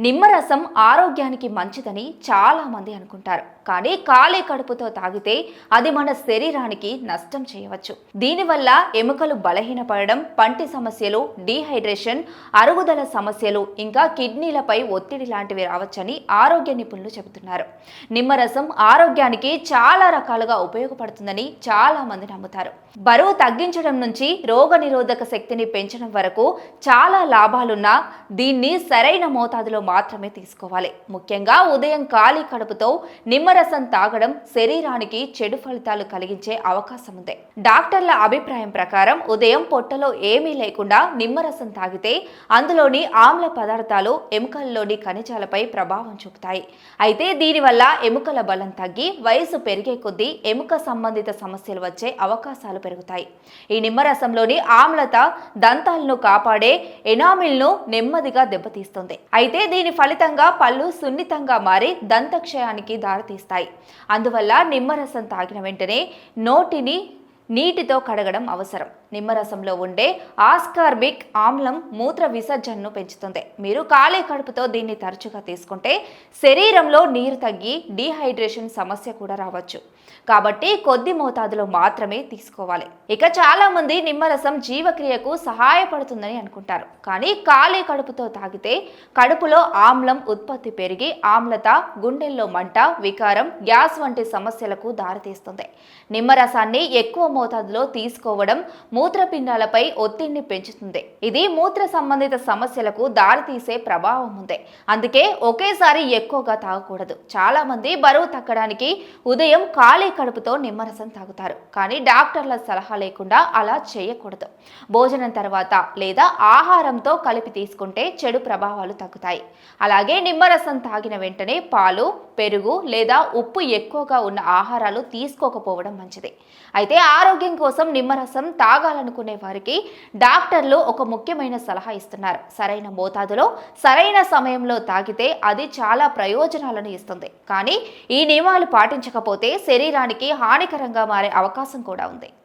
నిమ్మరసం ఆరోగ్యానికి మంచిదని చాలా మంది అనుకుంటారు. కానీ ఖాళీ కడుపుతో తాగితే అది మన శరీరానికి నష్టం చేయవచ్చు. దీనివల్ల ఎముకలు బలహీనపడడం, పంటి సమస్యలు, డీహైడ్రేషన్, అరుగుదల సమస్యలు, ఇంకా కిడ్నీలపై ఒత్తిడి లాంటివి రావచ్చని ఆరోగ్య నిపుణులు చెబుతున్నారు. నిమ్మరసం ఆరోగ్యానికి చాలా రకాలుగా ఉపయోగపడుతుందని చాలా మంది నమ్ముతారు. బరువు తగ్గించడం నుంచి రోగనిరోధక శక్తిని పెంచడం వరకు చాలా లాభాలున్నా దీన్ని సరైన మోతాదులో మాత్రమే తీసుకోవాలి. ముఖ్యంగా ఉదయం ఖాళీ కడుపుతో నిమ్మరసం తాగడం శరీరానికి చెడు ఫలితాలు కలిగించే అవకాశం ఉంది. డాక్టర్ల అభిప్రాయం ప్రకారం ఉదయం పొట్టలో ఏమీ లేకుండా నిమ్మరసం తాగితే అందులోని ఆమ్ల పదార్థాలు ఎముకల్లోని ఖనిజాలపై ప్రభావం చూపుతాయి. అయితే దీనివల్ల ఎముకల బలం తగ్గి వయసు పెరిగే కొద్దీ ఎముక సంబంధిత సమస్యలు వచ్చే అవకాశాలు పెరుగుతాయి. ఈ నిమ్మరసంలోని ఆమ్లత దంతాలను కాపాడే ఎనామిల్ను నెమ్మదిగా దెబ్బతీస్తుంది. అయితే దీని ఫలితంగా పళ్ళు సున్నితంగా మారి దంతక్షయానికి దారితీస్తాయి. అందువల్ల నిమ్మరసం తాగిన వెంటనే నోటిని నీటితో కడగడం అవసరం. నిమ్మరసంలో ఉండే ఆస్కార్బిక్ ఆమ్లం మూత్ర విసర్జనను పెంచుతుంది. మీరు ఖాళీ కడుపుతో దీన్ని తరచుగా తీసుకుంటే శరీరంలో నీరు తగ్గి డీహైడ్రేషన్ సమస్య కూడా రావచ్చు. కాబట్టి కొద్ది మోతాదులో మాత్రమే తీసుకోవాలి. ఇక చాలా మంది నిమ్మరసం జీవక్రియకు సహాయపడుతుందని అనుకుంటారు. కానీ ఖాళీ కడుపుతో తాగితే కడుపులో ఆమ్లం ఉత్పత్తి పెరిగి ఆమ్లత, గుండెల్లో మంట, వికారం, గ్యాస్ వంటి సమస్యలకు దారితీస్తుంది. నిమ్మరసాన్ని ఎక్కువ మోతాదులో తీసుకోవడం మూత్రపిండాలపై ఒత్తిడిని పెంచుతుంది. ఇది మూత్ర సంబంధిత సమస్యలకు దారితీసే ప్రభావం ఉంది. అందుకే ఒకేసారి ఎక్కువగా తాగకూడదు. చాలా మంది బరువు తగ్గడానికి ఉదయం ఖాళీ కడుపుతో నిమ్మరసం తాగుతారు. కానీ డాక్టర్ల సలహా లేకుండా అలా చేయకూడదు. భోజనం తర్వాత లేదా ఆహారంతో కలిపి తీసుకుంటే చెడు ప్రభావాలు తగ్గుతాయి. అలాగే నిమ్మరసం తాగిన వెంటనే పాలు, పెరుగు లేదా ఉప్పు ఎక్కువగా ఉన్న ఆహారాలు తీసుకోకపోవడం మంచిది. అయితే ఆరోగ్యం కోసం నిమ్మరసం తాగాలనుకునే వారికి డాక్టర్లు ఒక ముఖ్యమైన సలహా ఇస్తున్నారు. సరైన మోతాదులో సరైన సమయంలో తాగితే అది చాలా ప్రయోజనాలను ఇస్తుంది. కానీ ఈ నియమాలు పాటించకపోతే శరీరానికి హానికరంగా మారే అవకాశం కూడా ఉంది.